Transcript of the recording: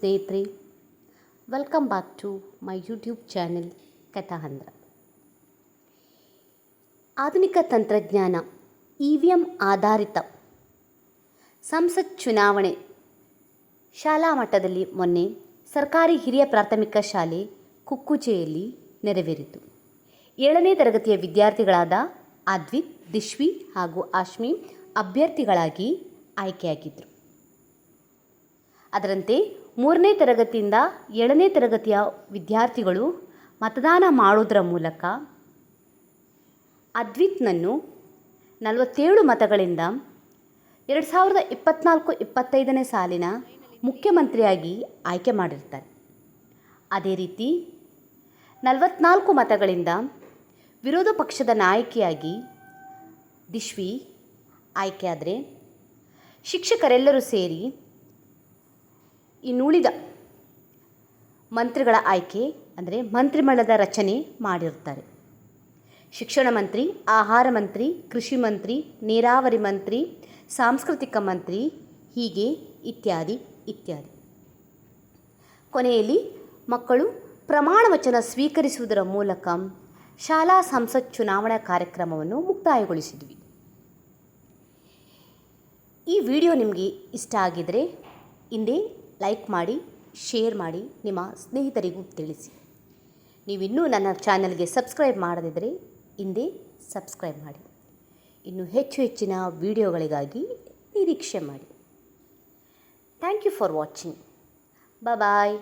ಸ್ನೇಹಿತರೆ, welcome back to my YouTube channel ಕಥಾಹಂದ್ರ. ಆಧುನಿಕ ತಂತ್ರಜ್ಞಾನ EVM ಆಧಾರಿತ ಸಂಸತ್ ಚುನಾವಣೆ ಶಾಲಾ ಮಟ್ಟದಲ್ಲಿ ಮೊನ್ನೆ ಸರ್ಕಾರಿ ಹಿರಿಯ ಪ್ರಾಥಮಿಕ ಶಾಲೆ ಕುಕ್ಕುಚೆಯಲ್ಲಿ ನೆರವೇರಿತು. 7ನೇ ತರಗತಿಯ ವಿದ್ಯಾರ್ಥಿಗಳಾದ ಅದ್ವಿತ್, ದಿಶ್ವಿ ಹಾಗೂ ಆಶ್ಮಿ ಅಭ್ಯರ್ಥಿಗಳಾಗಿ ಆಯ್ಕೆಯಾಗಿದ್ದರು. ಅದರಂತೆ 3ನೇ ತರಗತಿಯಿಂದ 7ನೇ ತರಗತಿಯ ವಿದ್ಯಾರ್ಥಿಗಳು ಮತದಾನ ಮಾಡುವುದರ ಮೂಲಕ ಅದ್ವಿತ್ನನ್ನು 47 ಮತಗಳಿಂದ 2024-25ನೇ ಸಾಲಿನ ಮುಖ್ಯಮಂತ್ರಿಯಾಗಿ ಆಯ್ಕೆ ಮಾಡಿರ್ತಾರೆ. ಅದೇ ರೀತಿ 44 ಮತಗಳಿಂದ ವಿರೋಧ ಪಕ್ಷದ ನಾಯಕಿಯಾಗಿ ದಿಶ್ವಿ ಆಯ್ಕೆಯಾದರೆ, ಶಿಕ್ಷಕರೆಲ್ಲರೂ ಸೇರಿ ಇನ್ನುಳಿದ ಮಂತ್ರಿಗಳ ಆಯ್ಕೆ ಅಂದರೆ ಮಂತ್ರಿಮಂಡಲದ ರಚನೆ ಮಾಡಿರ್ತಾರೆ. ಶಿಕ್ಷಣ ಮಂತ್ರಿ, ಆಹಾರ ಮಂತ್ರಿ, ಕೃಷಿ ಮಂತ್ರಿ, ನೀರಾವರಿ ಮಂತ್ರಿ, ಸಾಂಸ್ಕೃತಿಕ ಮಂತ್ರಿ, ಹೀಗೆ ಇತ್ಯಾದಿ ಇತ್ಯಾದಿ. ಕೊನೆಯಲ್ಲಿ ಮಕ್ಕಳು ಪ್ರಮಾಣ ವಚನ ಸ್ವೀಕರಿಸುವುದರ ಮೂಲಕ ಶಾಲಾ ಸಂಸತ್ ಚುನಾವಣಾ ಕಾರ್ಯಕ್ರಮವನ್ನು ಮುಕ್ತಾಯಗೊಳಿಸಿದ್ವಿ. ಈ ವಿಡಿಯೋ ನಿಮಗೆ ಇಷ್ಟ ಆಗಿದರೆ ಹಿಂದೆ ಲೈಕ್ ಮಾಡಿ, ಶೇರ್ ಮಾಡಿ, ನಿಮ್ಮ ಸ್ನೇಹಿತರಿಗೂ ತಿಳಿಸಿ. ನೀವಿನ್ನೂ ನನ್ನ ಚಾನಲ್ಗೆ ಸಬ್ಸ್ಕ್ರೈಬ್ ಮಾಡದಿದ್ದರೆ ಹಿಂದೆ ಸಬ್ಸ್ಕ್ರೈಬ್ ಮಾಡಿ. ಇನ್ನು ಹೆಚ್ಚು ಹೆಚ್ಚಿನ ವಿಡಿಯೋಗಳಿಗಾಗಿ ನಿರೀಕ್ಷೆ ಮಾಡಿ. Thank you for watching. Bye.